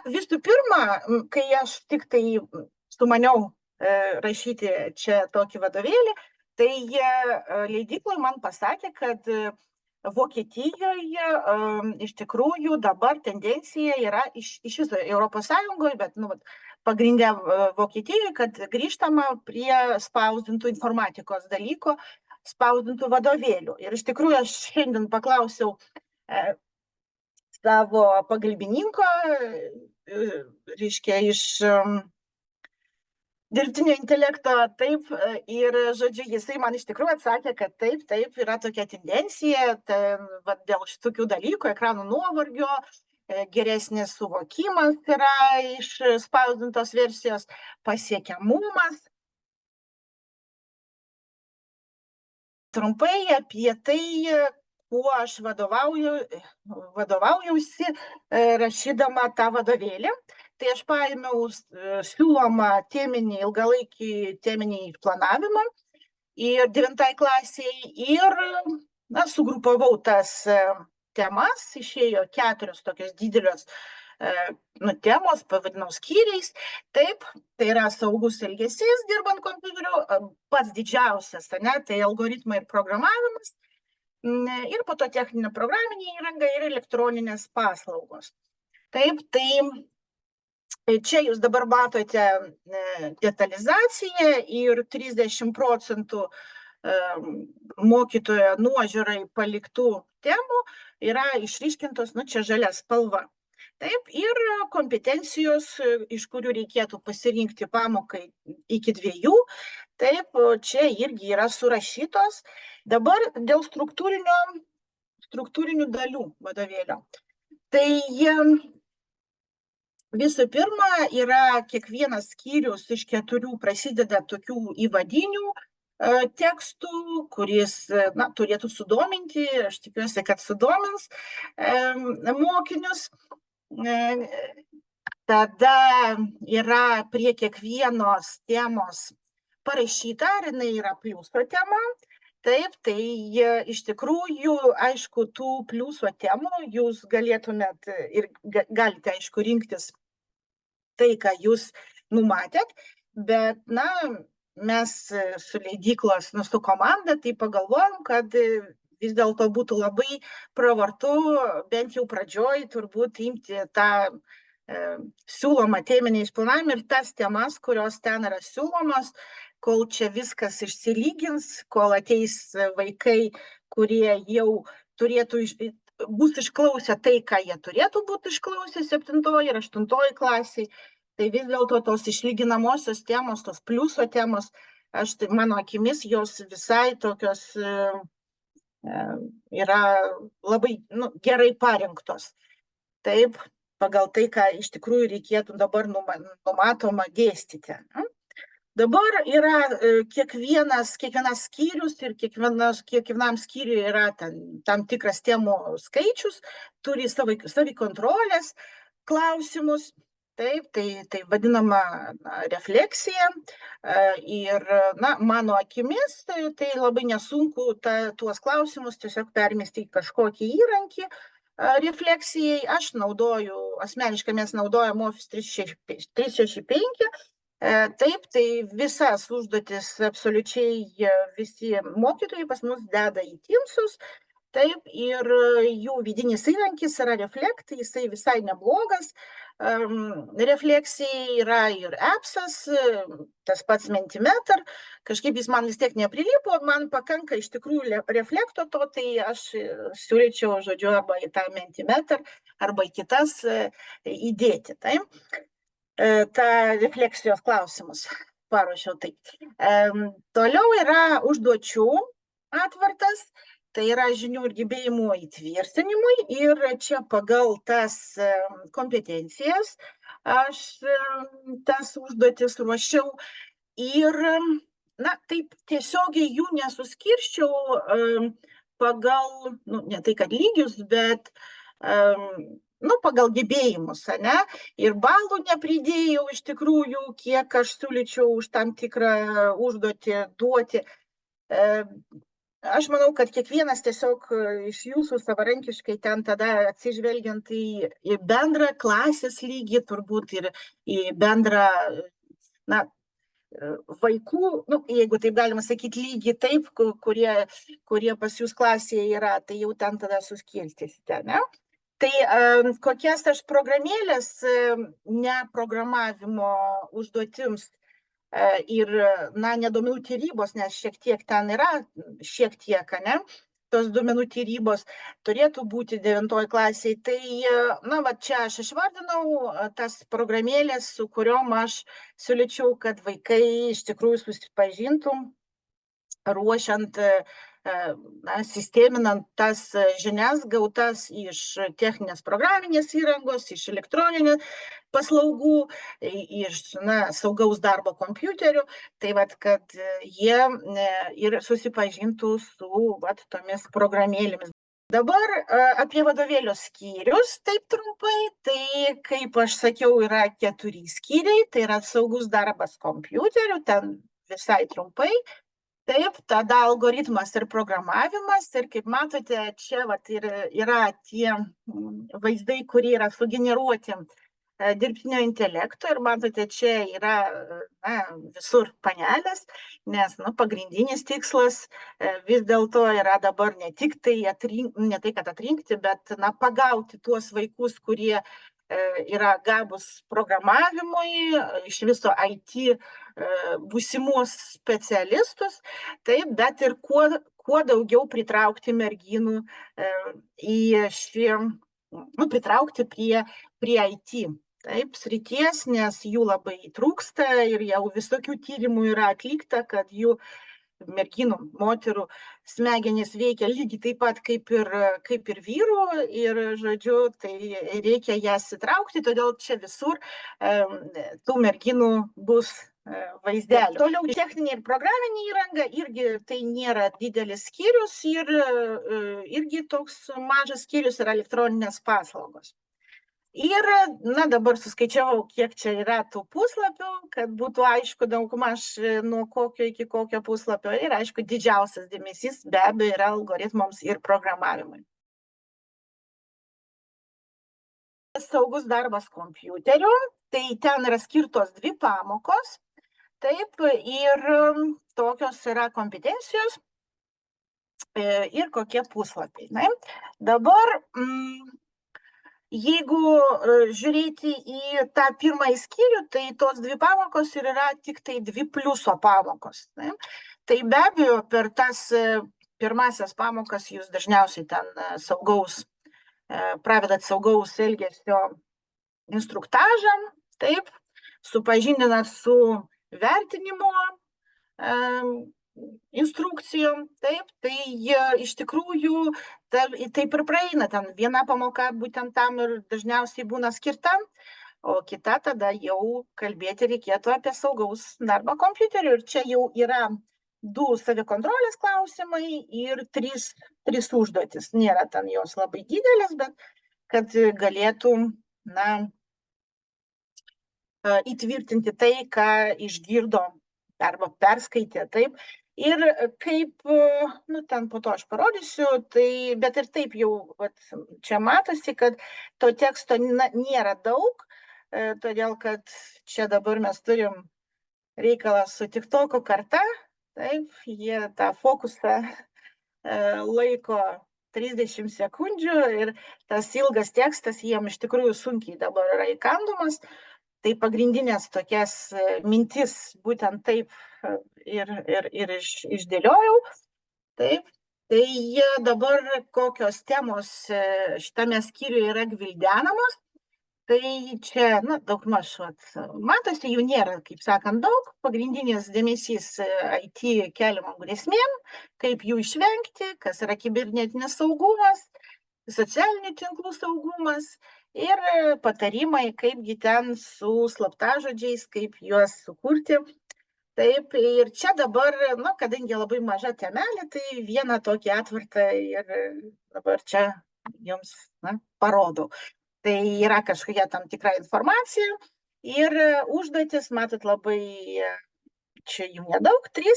Visų pirma, kai aš tik tai sumaniau rašyti čia tokį vadovėlį, tai leidykloje man pasakė, kad Vokietijoje iš tikrųjų dabar tendencija yra iš viso Europos Sąjungoje, bet pagrindė Vokietijoje, kad grįžtama prie spausdintų informatikos dalyko, spausdintų vadovėlių. Ir iš tikrųjų aš šiandien paklausiau savo pagalbininko, reiškia, iš dirbtinio intelekto, taip, ir, žodžiu, jisai man iš tikrųjų atsakė, kad taip, yra tokia tendencija, dėl šitokių dalykų, ekranų nuovargio, geresnis suvokimas yra iš spausdintos versijos, pasiekiamumas. Trumpai apie tai, kuo aš vadovaujausi rašydama tą vadovėlį. Tai aš paėmiau siūlomą teminį, ilgalaikį teminį planavimą ir 9 klasiai ir sugrupavau tas temas, išėjo 4 tokios didelios temos, pavadinau skyriais. Taip, tai yra saugus elgesys dirbant kompiuteriu, pats didžiausias, tai algoritmai ir programavimas, ir po to techninė programinė įranga ir elektroninės paslaugos. Taip, tai čia jūs dabar matote detalizaciją ir 30% mokytojo nuožiūrai paliktų temų yra išryškintos, čia žalia spalva. Taip, ir kompetencijos, iš kurių reikėtų pasirinkti pamokai iki 2, taip, čia irgi yra surašytos. Dabar dėl struktūrinių dalių vadovėlio. Tai visų pirma, yra kiekvienas skyrius iš 4 prasideda tokių įvadinių tekstų, kuris turėtų sudominti, aš tikiuosi, kad sudomins mokinius. Tada yra prie kiekvienos temos parašyta, ar jinai yra pliuso tema. Taip, tai iš tikrųjų, aišku, tų pliuso temų jūs galėtumėt ir galite, aišku, rinktis tai, ką jūs numatėt, bet, mes su leidyklos, su komanda, tai pagalvojom, kad vis dėlto būtų labai pravartu bent jau pradžioj turbūt imti tą siūlomą teminį išplanavimą ir tas temas, kurios ten yra siūlomos, kol čia viskas išsilygins, kol ateis vaikai, kurie jau bus išklausę tai, ką jie turėtų būti išklausę 7 ir 8 klasiai. Tai vis dėlto tos išlyginamosios temos, tos pliuso temos, mano akimis, jos visai tokios yra labai gerai parinktos. Taip, pagal tai, ką iš tikrųjų reikėtų dabar numatoma dėstyti. Dabar yra kiekvienas skyrius ir kiekvienam skyriui yra tam tikras temų skaičius, turi savikontrolės klausimus. Taip, tai vadinama refleksija ir, mano akimis, tai labai nesunku tuos klausimus tiesiog permesti į kažkokį įrankį refleksijai. Asmeniškai mes naudojam Office 365. Taip, tai visas užduotis absoliučiai visi mokytojai pas mus deda į Teamsus. Taip, ir jų vidinis įrankis yra Reflect, jisai visai neblogas. Refleksijai yra ir appsas, tas pats Mentimeter, kažkaip jis man vis tiek neprilipo, man pakanka iš tikrųjų Reflecto to, tai aš siūlyčiau, žodžiu, arba į tą Mentimeter, arba į kitas įdėti. Taip. Ta refleksijos klausimus paruošiau taip. Toliau yra užduočių atvartas, tai yra žinių ir gebėjimų įtvirtinimui ir čia pagal tas kompetencijas aš tas užduotis ruošiau ir, taip tiesiogiai jų nesuskirščiau pagal, ne tai kad lygius, bet pagal gebėjimus, ir balų nepridėjau iš tikrųjų, kiek aš siūlyčiau už tam tikrą užduotį duoti. Aš manau, kad kiekvienas tiesiog iš jūsų savarankiškai ten tada atsižvelgiant į bendrą klasės lygį, turbūt ir į bendrą, na, vaikų, nu, jeigu taip galima sakyti, lygį taip, kurie pas jūs klasėje yra, tai jau ten tada suskirstysite, ne? Tai kokias aš programėlės ne programavimo užduotims ir, na, ne duomenų tyrybos, nes šiek tiek ten yra, šiek tiek, ne, tos duomenų tyrybos turėtų būti 9 klasėje. Tai, na, va čia aš išvardinau tas programėlės, su kuriom aš siūlyčiau, kad vaikai iš tikrųjų susipažintų, ruošiant, na, sisteminant tas žinias gautas iš techninės programinės įrangos, iš elektroninių paslaugų, iš, na, saugaus darbo kompiuterių, tai vat, kad jie ir susipažintų su vat tomis programėlėmis. Dabar apie vadovėlio skyrius, taip trumpai, tai kaip aš sakiau, yra 4 skyriai, tai yra saugus darbas kompiuteriu, ten visai trumpai. Taip, tada algoritmas ir programavimas, ir kaip matote, čia vat ir yra tie vaizdai, kurie yra sugeneruoti dirbtinio intelekto, ir matote, čia yra, na, visur panelės, nes, nu, pagrindinis tikslas vis dėlto yra dabar ne tik tai ne tai, kad atrinkti, bet, na, pagauti tuos vaikus, kurie yra gabūs programavimui, iš viso IT būsimus specialistus, taip, bet ir kuo daugiau pritraukti merginų į šį, nu, pritraukti prie IT, taip, srities, nes jų labai trūksta ir jau visokių tyrimų yra atlikta, kad jų merginų, moterų smegenys veikia lygiai taip pat kaip ir vyrų, ir, žodžiu, tai reikia jas įtraukti, todėl čia visur tų merginų bus vaizdelių. Toliau techninė ir programinė įranga, irgi tai nėra didelis skyrius, ir irgi toks mažas skyrius yra elektroninės paslaugos. Ir, na, dabar suskaičiavau, kiek čia yra tų puslapių, kad būtų aišku daugmaž nuo kokio iki kokio puslapio, ir aišku, didžiausias dėmesys be abejo yra algoritmams ir programavimui. Saugus darbas kompiuteriu, tai ten yra skirtos 2 pamokos, taip, ir tokios yra kompetencijos ir kokie puslapiai. Na, dabar jeigu žiūrėti į tą pirmąjį skyrių, tai tos 2 pamokos ir yra tik tai 2 pliuso pamokos. Ne? Tai be abejo, per tas pirmasias pamokas jūs dažniausiai ten pravedat saugaus elgesio instruktažą, taip, supažindinat su vertinimo instrukcijom, taip, tai iš tikrųjų taip ir praeina, ten viena pamoka būtent tam ir dažniausiai būna skirta, o kita tada jau kalbėti reikėtų apie saugaus darbą kompiuteriu, ir čia jau yra 2 savikontrolės klausimai ir 3 užduotis. Nėra ten jos labai didelės, bet kad galėtų, na, įtvirtinti tai, ką išgirdo arba perskaitė, taip. Ir kaip, nu, ten po to aš parodysiu, tai, bet ir taip jau, vat, čia matosi, kad to teksto nėra daug, todėl kad čia dabar mes turim reikalą su TikToko karta, taip, jie tą fokusą laiko 30 sekundžių, ir tas ilgas tekstas jiem iš tikrųjų sunkiai dabar yra įkandomas. Tai pagrindinės tokias mintis būtent taip ir išdėliojau. Taip. Tai dabar kokios temos šitame skyriuje yra gvildenamos. Tai čia, na, daugmaž, matosi, jų nėra, kaip sakant, daug. Pagrindinis dėmesys IT keliamom grėsmėm, kaip jų išvengti, kas yra kibernetinis saugumas, socialinių tinklų saugumas, ir patarimai, kaipgi ten su slaptažodžiais, kaip juos sukurti. Taip, ir čia dabar, nu, kadangi labai maža temelė, tai vieną tokį atvartą ir dabar čia jums, na, parodau. Tai yra kažkokia tam tikra informacija ir užduotis, matot, labai čia jų nedaug, 3,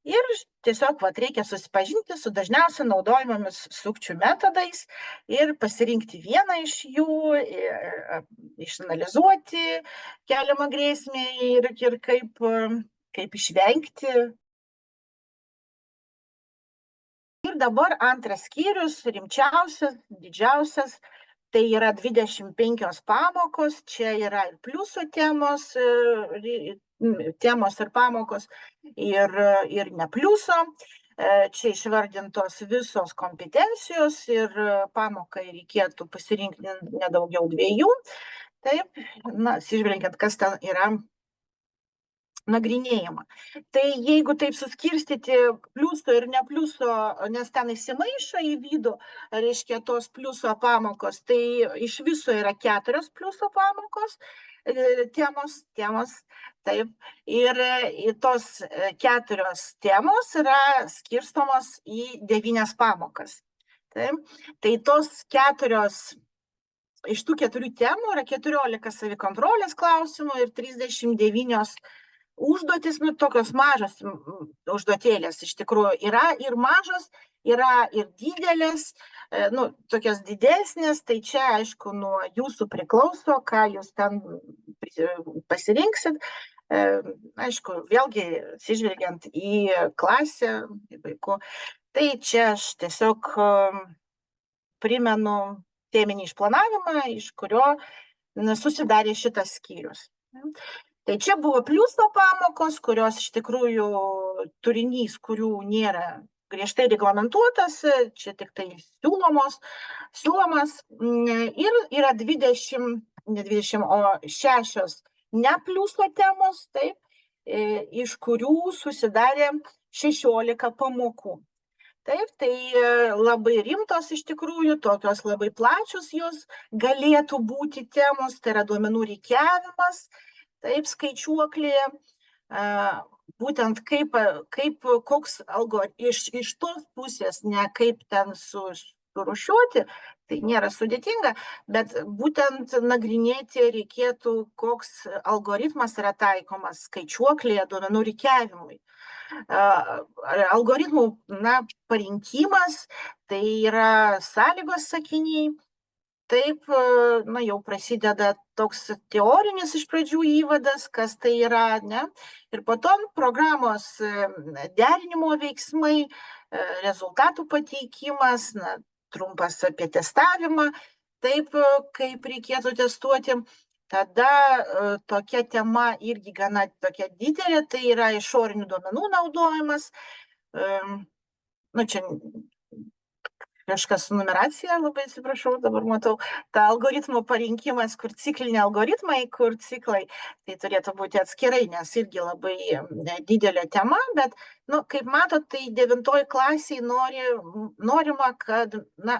Ir tiesiog reikia susipažinti su dažniausiai naudojamomis sukčių metodais ir pasirinkti vieną iš jų, išanalizuoti keliamą grėsmę ir kaip išvengti. Ir dabar antras skyrius, rimčiausias, didžiausias, tai yra 25 pamokos, čia yra ir pliuso temos ir pamokos, ir ne pliuso. Čia išvardintos visos kompetencijos ir pamokai reikėtų pasirinkti ne daugiau 2. Taip, atsižvelgiant, kas ten yra nagrinėjama. Tai jeigu taip suskirstyti pliuso ir ne pliuso, nes ten įsimaišo į vidų, reiškia tos pliuso pamokos, tai iš viso yra 4 pliuso pamokos, temos, taip, ir tos 4 temos yra skirstomos į 9 pamokas. Taip. Tai tos 4, iš tų 4 temų yra 14 savikontrolės klausimų ir 39 užduotis, tokios mažos užduotėlės iš tikrųjų yra ir mažos, yra ir didelės, tokios didesnės, tai čia aišku nuo jūsų priklauso, ką jūs ten pasirinksit. Aišku, vėlgi atsižvelgiant į klasę, į vaikų. Tai čia aš tiesiog primenu teminį išplanavimą, iš kurio susidarė šitas skyrius. Tai čia buvo pliuso pamokos, kurios iš tikrųjų turinys, kurių nėra griežtai reglamentuotas, čia tik tai siūlomas. Ir yra 6 ne pliuso temos, taip, iš kurių susidarė 16 pamokų. Taip, tai labai rimtos iš tikrųjų, tokios labai plačios jos galėtų būti temos, tai yra duomenų rikiavimas, taip, skaičiuoklėje, būtent koks iš tos pusės, ne kaip ten surūšiuoti, tai nėra sudėtinga, bet būtent nagrinėti reikėtų, koks algoritmas yra taikomas skaičiuoklėje duomenų rikiavimui. Algoritmų parinkimas, tai yra sąlygos sakiniai. Taip, jau prasideda toks teorinis iš pradžių įvadas, kas tai yra, ne? Ir po to programos derinimo veiksmai, rezultatų pateikimas, trumpas apie testavimą, taip, kaip reikėtų testuoti. Tada tokia tema irgi gana tokia didelė, tai yra išorinių duomenų naudojimas. Čia kažkas su numeracija, labai atsiprašau, dabar matau, ta algoritmų parinkimas, kur cikliniai algoritmai, kur ciklai, tai turėtų būti atskirai, nes irgi labai didelė tema, bet, kaip matot, tai 9 klasiai norima, kad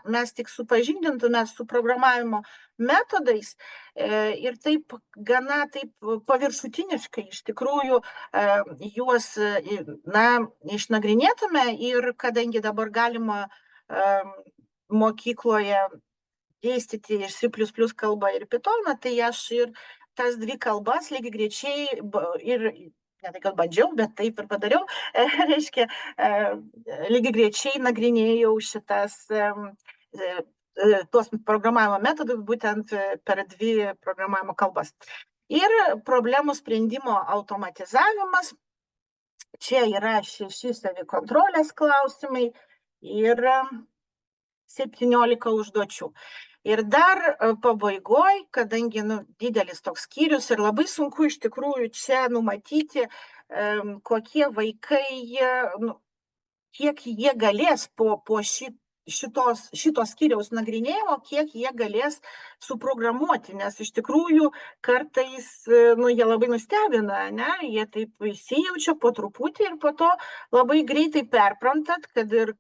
mes tik supažindintume su programavimo metodais ir taip gana taip paviršutiniškai iš tikrųjų juos išnagrinėtume ir kadangi dabar galima mokykloje dėstyti ir C++ kalbą ir Pythoną, tai aš ir tas 2 kalbas lygiagrečiai ir, ne tai kad bandžiau, bet taip ir padariau, reiškia, lygiagrečiai nagrinėjau tuos programavimo metodus būtent per 2 programavimo kalbas. Ir problemų sprendimo automatizavimas, čia yra 6 savikontrolės klausimai ir 17 užduočių. Ir dar pabaigoj, kadangi didelis toks skyrius ir labai sunku iš tikrųjų čia numatyti, kokie vaikai, kiek jie galės po šito skyriaus nagrinėjimo, kiek jie galės suprogramuoti, nes iš tikrųjų kartais jie labai nustebina, ne? Jie taip įsijaučia po truputį ir po to labai greitai perprantat, kad ir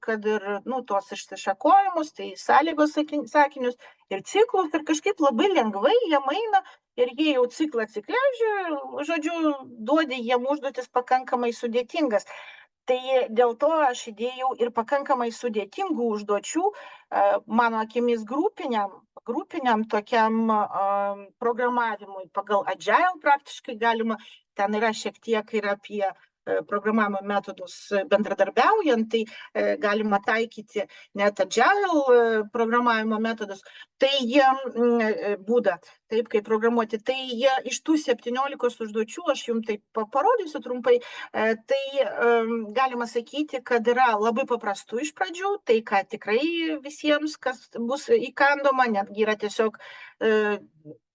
tos išsišakojimus, tai sąlygos sakinius ir ciklus, ir kažkaip labai lengvai jie maina ir jie jau ciklą žodžiu, duodi jiem užduotis pakankamai sudėtingas. Tai dėl to aš įdėjau ir pakankamai sudėtingų užduočių, mano akimis grupiniam tokiam programavimui pagal Agile praktiškai galima, ten yra šiek tiek ir apie programavimo metodus bendradarbiaujant, tai galima taikyti net agile programavimo metodus. Tai jie būdą, taip kaip programuoti. Tai jie iš tų 17 užduočių, aš jums taip parodysiu trumpai, tai galima sakyti, kad yra labai paprastų iš pradžių, tai ką tikrai visiems, kas bus įkandoma, netgi yra tiesiog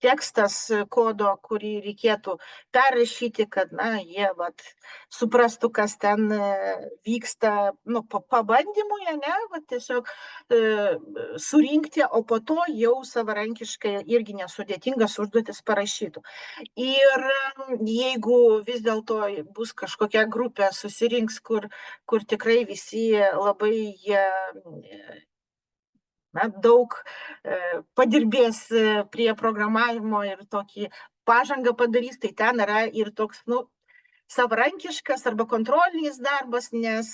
tekstas kodo, kurį reikėtų perrašyti, kad jie suprastų, kas ten vyksta pabandymui, tiesiog surinkti, o po to jau savarankiškai irgi nesudėtingas užduotis parašytų. Ir jeigu vis dėlto bus kažkokia grupė susirinks, kur tikrai visi labai daug padirbės prie programavimo ir tokį pažangą padarys, tai ten yra ir toks, savarankiškas arba kontrolinis darbas, nes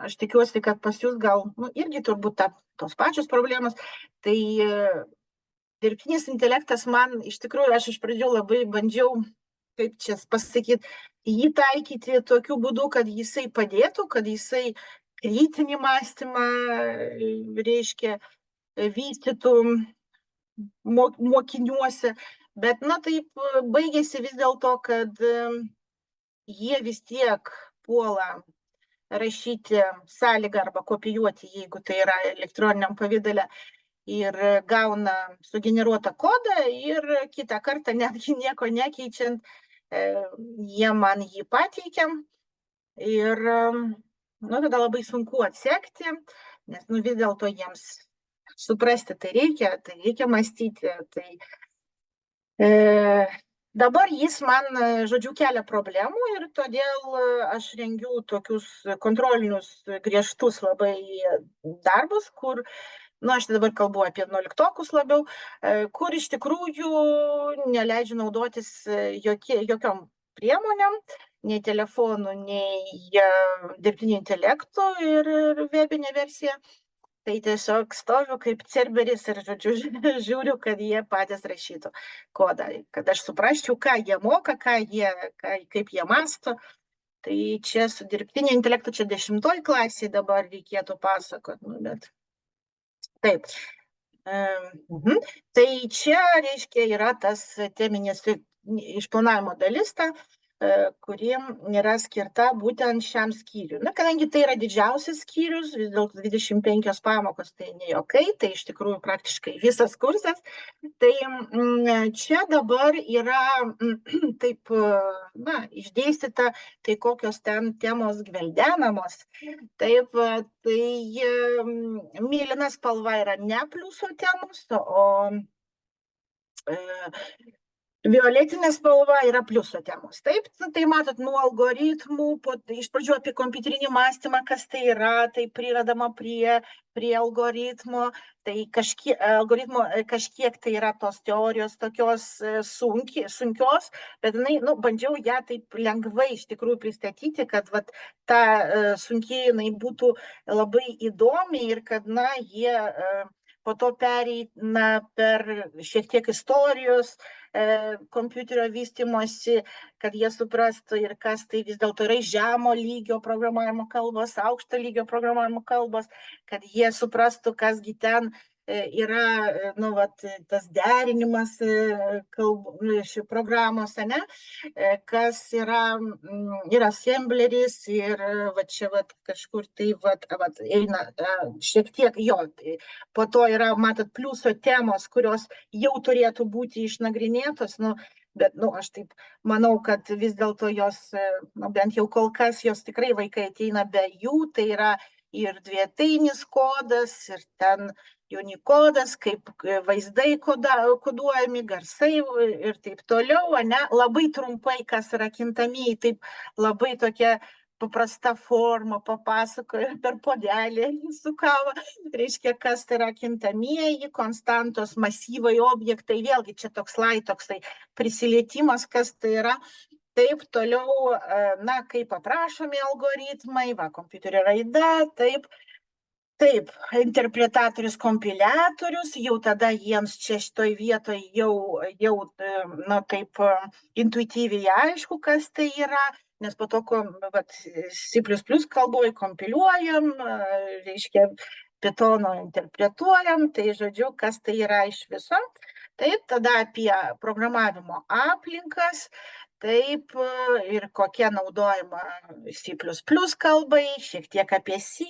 aš tikiuosi, kad pas jūs gal, irgi turbūt tos pačios problemos, tai dirbtinis intelektas man, iš tikrųjų, aš iš pradžių labai bandžiau, kaip čia pasakyti, jį taikyti tokiu būdu, kad jisai padėtų, kad jisai kritinį mąstymą, reiškia, vystytų mokiniuose, bet, taip baigėsi vis dėlto, kad jie vis tiek puola rašyti sąlygą arba kopijuoti, jeigu tai yra elektroniniam pavidale, ir gauna sugeneruotą kodą ir kitą kartą netgi nieko nekeičiant, jie man jį pateikia ir tada labai sunku atsekti, nes vis dėlto jiems suprasti tai reikia mąstyti. Tai dabar jis man, žodžiu, kelia problemų ir todėl aš rengiu tokius kontrolinius griežtus labai darbus, kur, aš dabar kalbu apie 11-okus labiau, kur iš tikrųjų neleidžiu naudotis jokiom priemonėm, nei telefonų, nei dirbtinio intelekto ir webinė versija. Tai tiesiog stoviu kaip cerberis ir, žodžiu, žiūriu, kad jie patys rašytų kodą, kad aš suprasčiau, ką jie moka, kaip jie mąsto. Tai čia su dirbtinio intelektu, čia 10 klasėje dabar reikėtų pasakoti, bet taip. Tai čia, reiškia, yra tas teminis išplanavimo dalis, kuri yra skirta būtent šiam skyriui. Kadangi tai yra didžiausias skyrius, vis dėlto 25 pamokos, tai ne jokai, tai iš tikrųjų praktiškai visas kursas. Tai čia dabar yra taip, išdėstyta, tai kokios ten temos gveldenamos. Taip, tai mėlyna spalva yra ne pliuso temos, o violetinė spalva yra pliuso temos. Taip, tai matot, nuo algoritmų, iš pradžių apie kompiuterinį mąstymą, kas tai yra, tai privedama prie algoritmo, tai kažkiek tai yra tos teorijos tokios sunkios, bet bandžiau ją taip lengvai iš tikrųjų pristatyti, kad ta sunkiai jinai būtų labai įdomi ir kad jie po to pereina per šiek tiek istorijos, kompiuterio vystymosi, kad jie suprastų ir kas tai vis dėlto yra žemo lygio programavimo kalbos, aukšto lygio programavimo kalbos, kad jie suprastų, kasgi ten yra, tas derinimas programos, kas yra assembleris ir čia kažkur tai eina šiek tiek jo. Po to yra, matot, pliuso temos, kurios jau turėtų būti išnagrinėtos, bet aš taip manau, kad vis dėlto jos, bent jau kol kas, jos tikrai vaikai ateina be jų, tai yra ir dvietainis kodas, ir ten unikodas, kaip vaizdai koduojami, garsai ir taip toliau, labai trumpai, kas yra kintamieji, taip labai tokia paprasta forma papasakoja per puodelį su kava, reiškia, kas tai yra kintamieji, konstantos, masyvai, objektai, vėlgi čia toksai prisilietimas, kas tai yra. Taip, toliau, kaip aprašomi algoritmai, kompiuterio raida, taip, Taip, interpretatorius, kompiliatorius, jau tada jiems čia šitoj vietoj jau na, taip intuityviai aišku, kas tai yra, nes po to, vat, C++ kalboj kompiliuojam, reiškia, Pythono interpretuojam, tai žodžiu, kas tai yra iš viso. Taip, tada apie programavimo aplinkas, taip, ir kokia naudojama C++ kalbai, šiek tiek apie C,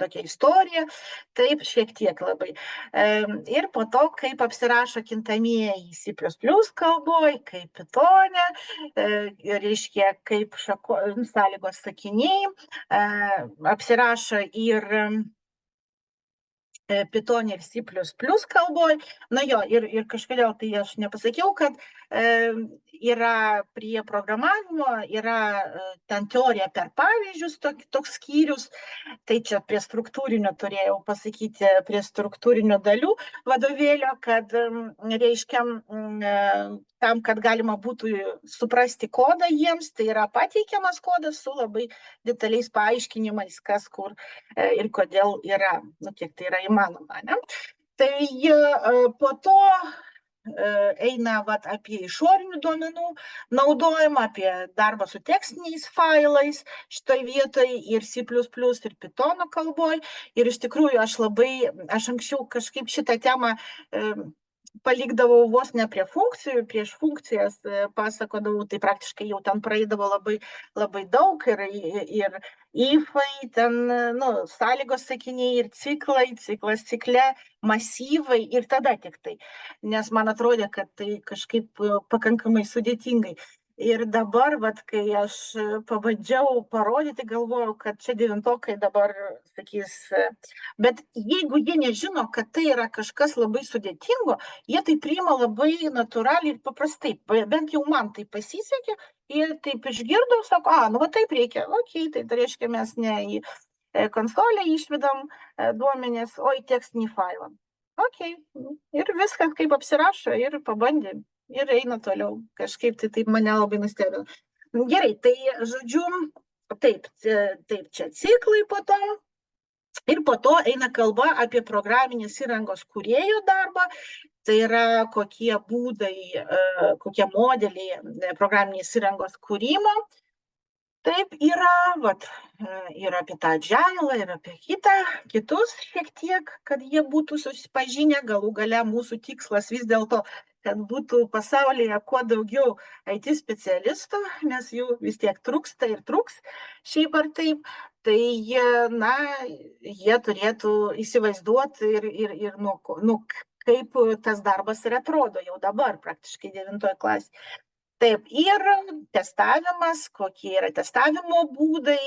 tokia istorija, taip, šiek tiek labai. Ir po to, kaip apsirašo kintamieji C++ kalboj, kaip Pythone, reiškia, kaip sąlygos sakiniai, apsirašo ir Pythone ir C++ kalboj. Na jo, ir kažkodėl tai aš nepasakiau, kad yra prie programavimo, yra ten teorija per pavyzdžius, toks skyrius, tai čia prie struktūrinio turėjau pasakyti, prie struktūrinio dalių vadovėlio, kad reiškia, tam, kad galima būtų suprasti kodą jiems, tai yra pateikiamas kodas su labai detaliais paaiškinimais, kas kur ir kodėl yra, kiek tai yra įmanoma, ne? Tai po to eina vat, apie išorinių duomenų naudojimą, apie darbą su tekstiniais failais šitoj vietoj ir C++ ir Pythono kalboj. Ir iš tikrųjų aš anksčiau kažkaip šitą temą palikdavau vos ne prie funkcijų, prieš funkcijas pasakodavau, tai praktiškai jau ten praeidavo labai daug ir ifai, ten, sąlygos sakiniai ir ciklai, ciklas cikle, masyvai ir tada tik tai, nes man atrodė, kad tai kažkaip pakankamai sudėtingai. Ir dabar, vat, kai aš pabandžiau parodyti, galvojau, kad čia devintokai dabar sakys, bet jeigu jie nežino, kad tai yra kažkas labai sudėtingo, jie tai priima labai natūraliai ir paprastai, bent jau man tai pasisekė, jie taip išgirdo, sako, va taip reikia, okei, tai reiškia mes ne į konsolę išvedam duomenis, o į tekstinį failą. Okei, ir viskas kaip apsirašo ir pabandėm. Ir eina toliau. Kažkaip tai taip mane labai nustebino. Gerai, tai žodžiu, taip, čia ciklai po to. Ir po to eina kalba apie programinės įrangos kūrėjo darbą. Tai yra kokie būdai, kokie modeliai programinės įrangos kūrimo. Taip yra, ir apie tą agilą, ir apie kitus šiek tiek, kad jie būtų susipažinę, galų gale mūsų tikslas vis dėlto, kad būtų pasaulyje kuo daugiau IT specialistų, nes jų vis tiek trūksta ir trūks šiaip ar taip, tai jie turėtų įsivaizduoti ir kaip tas darbas ir atrodo jau dabar, praktiškai 9 klasėje. Taip, ir testavimas, kokie yra testavimo būdai,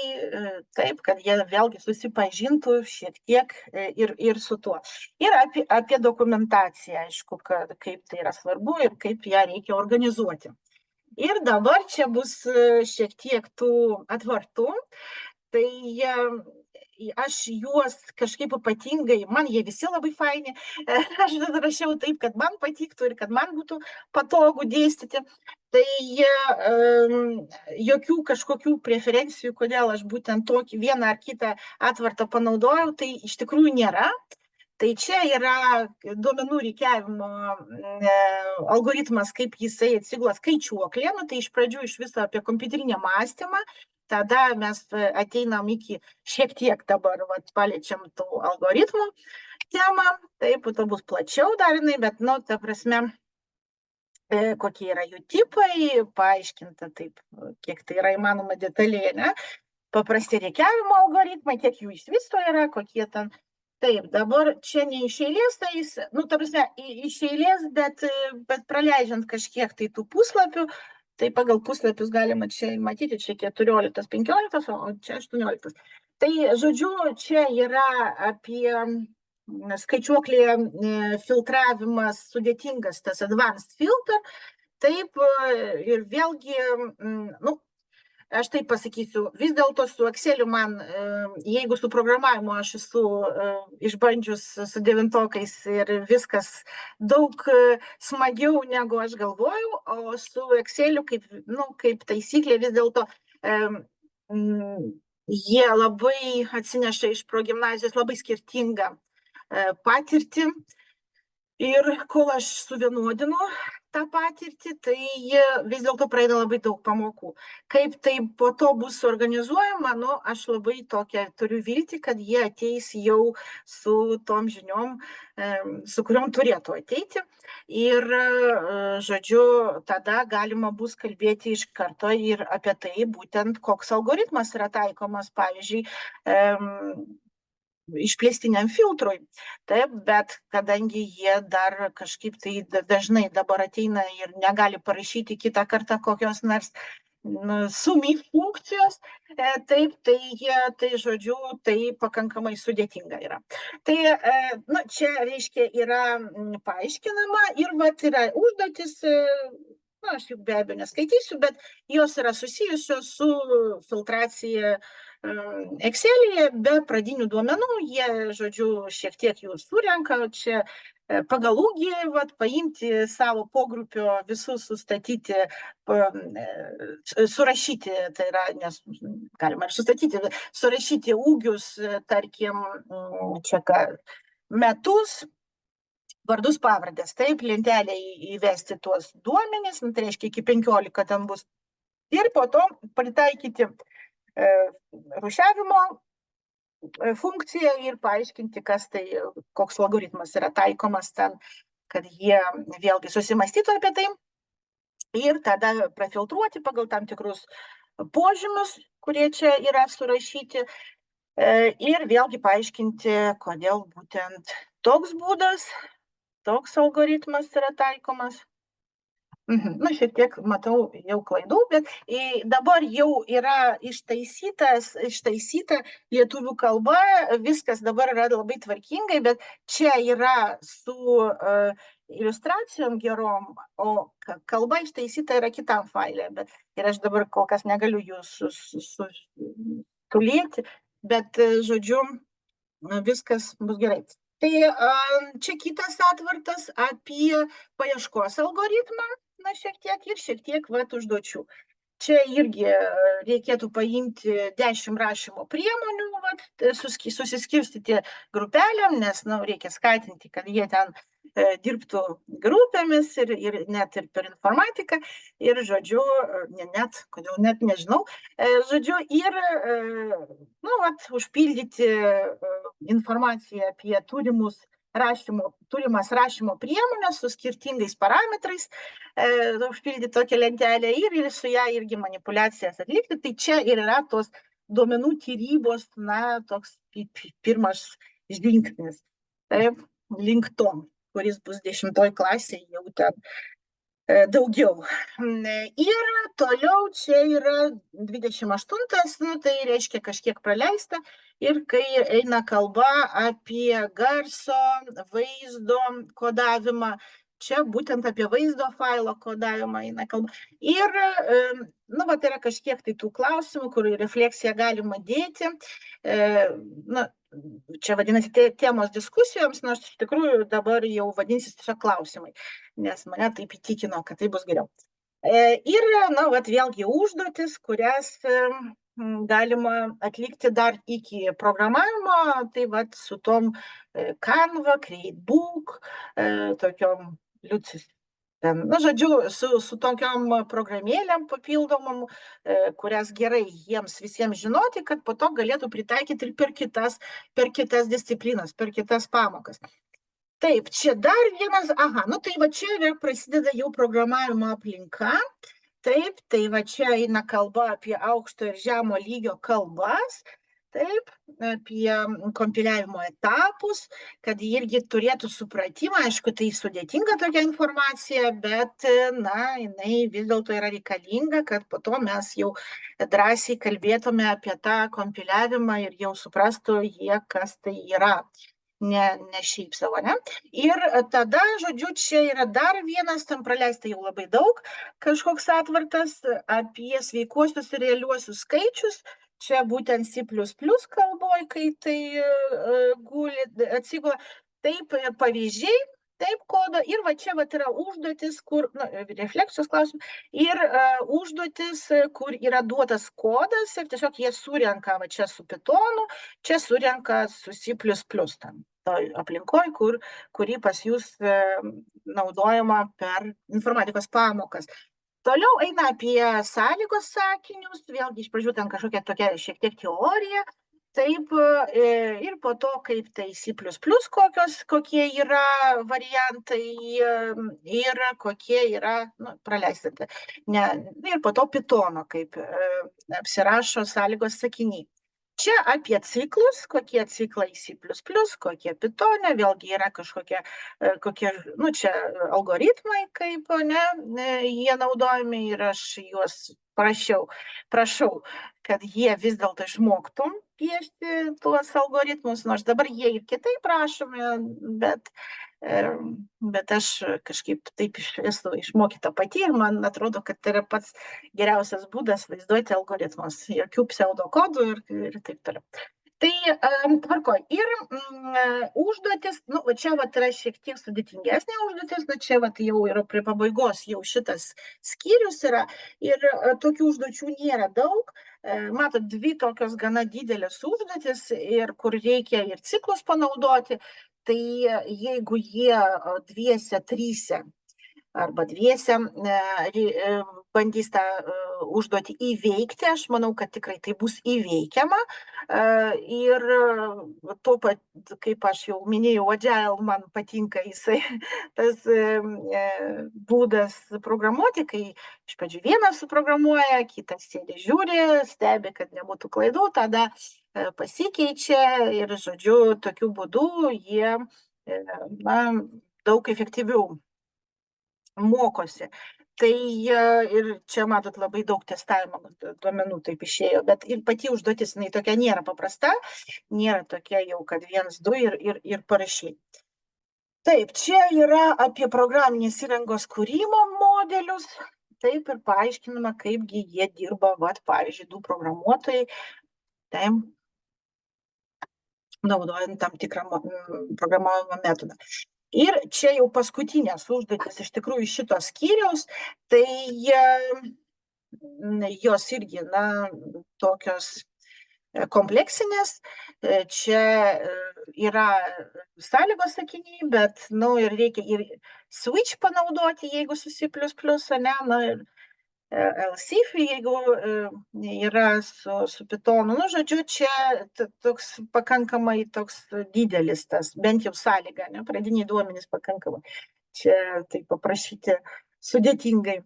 taip, kad jie vėlgi susipažintų šiek tiek ir su tuo. Ir apie dokumentaciją, aišku, kaip tai yra svarbu ir kaip ją reikia organizuoti. Ir dabar čia bus šiek tiek tų atvartų, tai aš juos kažkaip ypatingai, man jie visi labai faini, aš rašiau taip, kad man patiktų ir kad man būtų patogu dėstyti. Tai jokių kažkokių preferencijų, kodėl aš būtent tokį vieną ar kitą atvartą panaudojau, tai iš tikrųjų nėra. Tai čia yra duomenų rikiavimo algoritmas, kaip jisai atsigula skaičiuoklė, tai iš pradžių iš viso apie kompiuterinį mąstymą, tada mes ateinam iki šiek tiek dabar paliečiam tų algoritmų temą, taip, to bus plačiau dar jinai, bet, ta prasme, kokie yra jų tipai, paaiškinta taip, kiek tai yra įmanoma detaliai, ne? Paprasti rikiavimo algoritmai, kiek jų iš viso yra, kokie ten. Taip, dabar čia ne iš eilės, ta prasme, iš eilės, bet praleidžiant kažkiek tai tų puslapių, tai pagal puslapius galima čia matyti, čia 14-15, o čia 18. Tai, žodžiu, čia yra apie skaičiuoklėje filtravimas sudėtingas, tas advanced filter, taip, ir vėlgi, aš taip pasakysiu, vis dėlto su Exceliu man, jeigu su programavimu aš esu išbandžius su 9-okais ir viskas daug smagiau negu aš galvojau, o su Exceliu kaip taisyklė vis dėlto jie labai atsineša iš progimnazijos labai skirtingą patirtį. Ir kol aš suvienodinu tą patirtį, tai vis dėlto praeina labai daug pamokų. Kaip tai po to bus organizuojama, nu, aš labai tokią turiu viltį, kad jie ateis jau su tom žiniom, su kuriuom turėtų ateiti. Ir, žodžiu, tada galima bus kalbėti iš karto ir apie tai, būtent koks algoritmas yra taikomas, pavyzdžiui, išplėstiniam filtrui. Taip, bet kadangi jie dar kažkaip tai dažnai dabar ateina ir negali parašyti kitą kartą kokios nors sumi funkcijos, taip, tai žodžiu, tai pakankamai sudėtinga yra. Tai, nu, čia, reiškia, yra paaiškinama ir vat yra užduotis, nu, aš juk be abejo neskaitysiu, bet jos yra susijusios su filtracija Excel'yje be pradinių duomenų, jie, žodžiu, šiek tiek jų surenka, čia pagal ūgį, vat, paimti savo pogrupio visus, sustatyti, surašyti, tai yra, nes galima ir sustatyti, surašyti ūgius, tarkim, čia ką, metus, vardus pavardės, taip, lentelę įvesti tuos duomenis, nu, tai reiškia iki 15 ten bus, ir po to pritaikyti rūšiavimo funkciją ir paaiškinti, kas tai, koks algoritmas yra taikomas ten, kad jie vėlgi susimastytų apie tai ir tada prafiltruoti pagal tam tikrus požymius, kurie čia yra surašyti, ir vėlgi paaiškinti, kodėl būtent toks būdas, toks algoritmas yra taikomas. Nu, šiek tiek matau jau klaidų, bet dabar jau yra ištaisyta lietuvių kalba, viskas dabar yra labai tvarkingai, bet čia yra su iliustracijom gerom, o kalba ištaisyta yra kitam faile, ir aš dabar kol kas negaliu jų sulėti, bet, žodžiu, viskas bus gerai. Tai čia kitas atvartas apie paieškos algoritmą, na, šiek tiek vat užduočių. Čia irgi reikėtų paimti 10 rašymo priemonių, vat, susiskirstyti grupelėm, nes, nu, reikia skatinti, kad jie ten dirbtų grupėmis ir net ir per informatiką, ir, žodžiu, kodėl net nežinau, žodžiu, ir, nu, vat, užpildyti informaciją apie turimas rašymo priemonės su skirtingais parametrais, užpildyti tokią lentelę ir su ją irgi manipulacijas atlikti. Tai čia ir yra tos duomenų tyrybos, na, toks pirmas žingsnis. Taip, link to, kuris bus 10 klasėje jau ten daugiau. Ir toliau čia yra 28, nu, tai reiškia kažkiek praleista, ir kai eina kalba apie garso, vaizdo kodavimą, čia būtent apie vaizdo failo kodavimą eina kalba. Ir, nu, vat yra kažkiek tai tų klausimų, kur refleksiją galima dėti, na, čia vadinasi temos diskusijoms, nors iš tikrųjų dabar jau vadinsis tiesiog klausimai, nes mane taip įtikino, kad tai bus geriau. Ir, na, vat vėlgi užduotis, kurias galima atlikti dar iki programavimo, tai vat su tom Canva, Createbook, tokiom Liucis. Na, žodžiu, su tokiom programėlėm papildomom, kurias gerai jiems visiems žinoti, kad po to galėtų pritaikyti ir per kitas disciplinas, per kitas pamokas. Taip, čia dar vienas, nu tai va čia prasideda jau programavimo aplinka. Taip, tai va čia eina kalba apie aukšto ir žemo lygio kalbas, taip, apie kompiliavimo etapus, kad irgi turėtų supratimą, aišku, tai sudėtinga tokia informacija, bet, na, jinai vis dėlto yra reikalinga, kad po to mes jau drąsiai kalbėtume apie tą kompiliavimą ir jau suprastų jie, kas tai yra. Ne šiaip savo, ne? Ir tada, žodžiu, čia yra dar vienas, tam praleista jau labai daug, kažkoks atvartas apie sveikuosius ir realiuosius skaičius. Čia būtent C++ kalboj, kai tai atsigula, taip, pavyzdžiai, taip, kodo, ir va čia va yra užduotis, kur, refleksijos klausimai, ir užduotis, kur yra duotas kodas ir tiesiog jie surenka va čia su Pythonu, čia surenka su C++ tam, toj aplinkoj, kuri pas jūs naudojama per informatikos pamokas. Toliau eina apie sąlygos sakinius, vėlgi iš pradžių ten kažkokia tokia šiek tiek teorija, taip, ir po to kaip tai C++, kokie yra variantai ir kokie yra, praleisite, ne, ir po to Pythono, kaip apsirašo sąlygos sakiniai. Čia apie ciklus, kokie ciklai C++, kokie Pythone, vėlgi yra kažkokie, čia algoritmai, kaip, jie naudojami ir aš juos prašau, kad jie vis dėlto išmoktų piešti tuos algoritmus, nors dabar jie ir kitaip prašomi, bet aš kažkaip taip esu išmokyta pati ir man atrodo, kad tai yra pats geriausias būdas vaizduoti algoritmus, jokių pseudokodų ir taip toliau. Tai tvarkoj. Ir užduotis, čia yra šiek tiek sudėtingesnė užduotis, čia jau yra prie pabaigos, jau šitas skyrius yra ir tokių užduočių nėra daug. Matot, dvi tokios gana didelės užduotis ir kur reikia ir ciklus panaudoti, tai jeigu jie dviese, tryse arba dviese bandys tą užduotį įveikti, aš manau, kad tikrai tai bus įveikiama. Ir to pat, kaip aš jau minėjau, Agile man patinka jisai, tas būdas programuoti, kai iš pradžių vienas suprogramuoja, kitas sėdi žiūri, stebi, kad nebūtų klaidų, tada pasikeičia ir, žodžiu, tokiu būdu jie daug efektyviau mokosi. Tai ir čia, matot, labai daug testavimo duomenų taip išėjo, bet ir pati užduotis, jinai tokia nėra paprasta, nėra tokia jau, kad 1, 2 ir parašyti. Taip, čia yra apie programinės įrangos kūrimo modelius, taip ir paaiškinama, kaipgi jie dirba, pavyzdžiui, 2 programuotojai, taip, naudojant tam tikrą programavimo metodą. Ir čia jau paskutinės užduotis iš tikrųjų šitos skyriaus, tai jos irgi, tokios kompleksinės, čia yra sąlygos sakiniai, bet, ir reikia ir switch panaudoti, jeigu su C++, ir Elsif, jeigu yra su Pythonu, žodžiu, čia toks pakankamai toks didelis tas, bent jau sąlyga, pradiniai duomenys pakankamai. Čia tai paprašyti sudėtingai.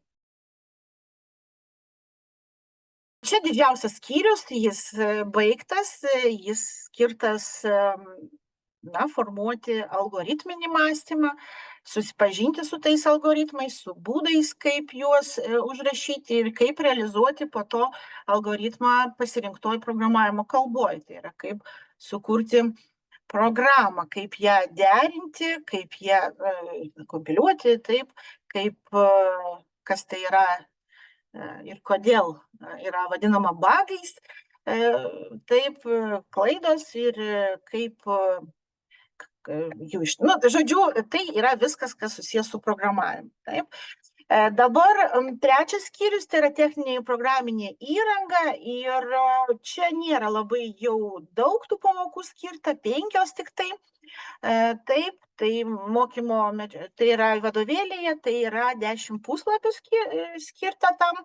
Čia didžiausias skyrius, jis baigtas, jis skirtas formuoti algoritminį mąstymą, susipažinti su tais algoritmais, su būdais, kaip juos užrašyti ir kaip realizuoti po to algoritmą pasirinktoj programavimo kalboj. Tai yra, kaip sukurti programą, kaip ją derinti, kaip ją kompiliuoti, taip, kas tai yra ir kodėl yra vadinama bugais, taip, klaidos ir kaip žodžiu, tai yra viskas, kas susijęs su programavimu. Taip. Dabar trečias skyrius, tai yra techninė programinė įranga ir čia nėra labai jau daug tų pamokų skirta, 5 tik tai. Taip, tai mokymo, tai yra vadovėlyje, tai yra 10 puslapių skirta tam,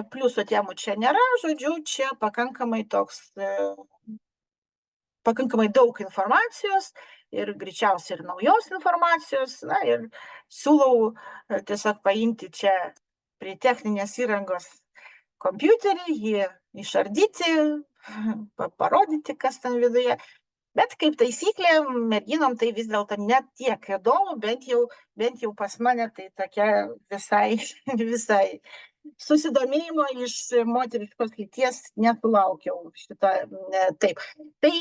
pliuso temų čia nėra, žodžiu, čia pakankamai daug informacijos ir greičiausiai ir naujos informacijos, ir siūlau tiesiog paimti čia prie techninės įrangos kompiuterį, jį išardyti, parodyti, kas ten viduje. Bet kaip taisyklė, merginom tai vis dėlto net tiek įdomu, bent jau pas mane tai tokia visai susidomėjimo iš moteriškos lyties nesulaukiau šitą, taip. Tai,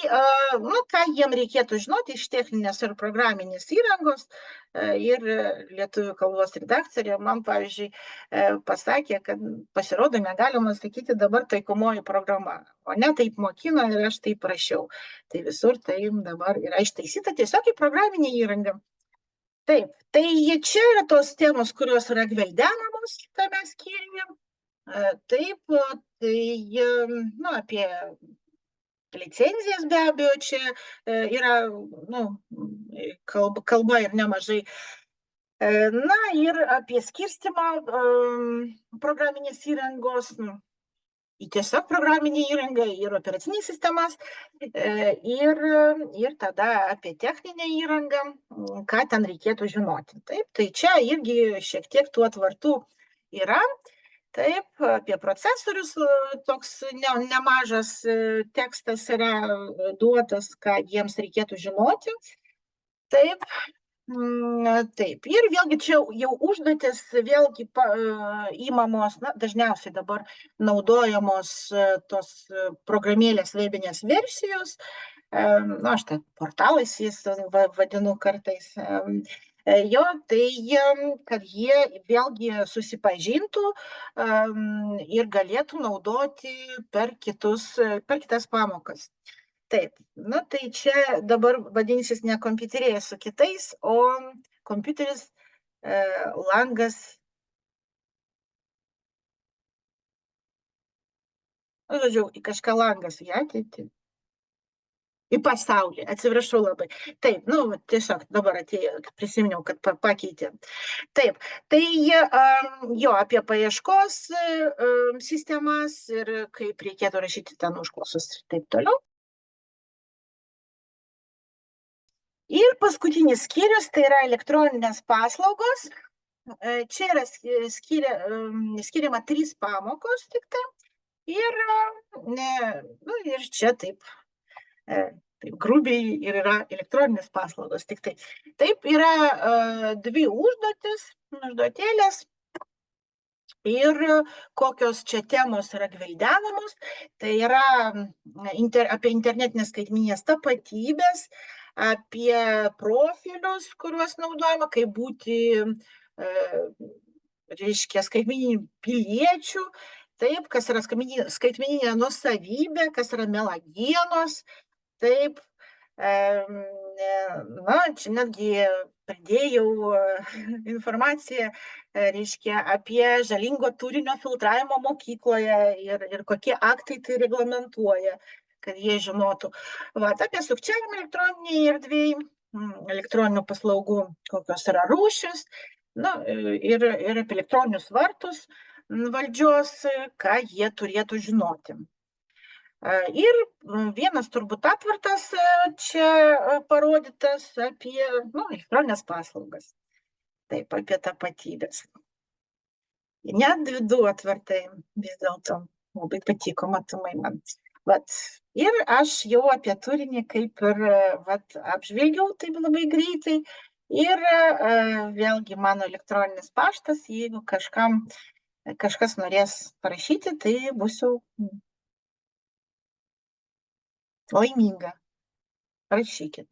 ką jiem reikėtų žinoti iš techninės ir programinės įrangos ir lietuvių kalbos redaktorė man, pavyzdžiui, pasakė, kad pasirodo negalima sakyti dabar taikomoji programa, o ne taip mokino ir aš taip prašiau. Tai visur tai dabar yra ištaisyta tiesiog į programinę įrangą. Taip, tai čia yra tos temos, kurios yra gvildenamos tame skyriuje. Taip, tai nu, apie licenzijas be abejo čia yra nu, kalba ir nemažai. Na ir apie skirstimą programinės įrangos į tiesiog programinę įrangą ir operacines sistemas, ir tada apie techninę įrangą, ką ten reikėtų žinoti. Taip, tai čia irgi šiek tiek tų atvartų yra. Taip, apie procesorius toks nemažas tekstas yra duotas, ką jiems reikėtų žinoti. Taip, taip. Ir vėlgi čia jau užduotis vėlgi įmamos, na, dažniausiai dabar naudojamos tos programėlės webinės versijos. Nu, aš tai portalais jis vadinu kartais. Jo, tai kad jie vėlgi susipažintų ir galėtų naudoti per kitas pamokas. Taip, nu tai čia dabar vadinsis ne kompiuteriai su kitais, o kompiuteris langas, nu, žodžiu, į kažką langas į ateitį. Į pasaulį, atsiprašau labai. Taip, nu, tiesiog dabar atėjo, prisiminiau, kad pakeitė. Taip, tai jo, apie paieškos sistemas ir kaip reikėtų rašyti ten užklausus ir taip toliau. Ir paskutinis skyrius, tai yra elektroninės paslaugos. Čia yra skiriama 3 pamokos tik tai. Ir, nu, ir čia taip grubiai ir yra elektroninės paslaugos tik tai. Taip, yra 2 užduotėlės. Ir kokios čia temos yra gvildenamos, tai yra apie internetinės skaitmeninės tapatybės, apie profilius, kuriuos naudojama, kaip būti, reiškia, skaitmeninių piliečių, taip, kas yra skaitmeninė nuosavybė, kas yra melagienos, taip, na, čia netgi pridėjau informaciją, reiškia, apie žalingo turinio filtravimo mokykloje ir kokie aktai tai reglamentuoja, kad jie žinotų. Vat, apie sukčiavimą elektroniniai erdvėj, elektroninių paslaugų, kokios yra rūšis, nu, ir apie elektroninius vartus valdžios, ką jie turėtų žinoti. Ir vienas turbūt atvartas čia parodytas apie elektroninės paslaugas. Taip, apie tapatybės. Net 2 atvartai vis dėlto labai patiko, matomai man. Vat. Ir aš jau apie turinį kaip ir apžvelgiau taip labai greitai. Ir vėlgi mano elektroninis paštas, jeigu kažkas norės parašyti, tai būsiu laiminga. Rašykit.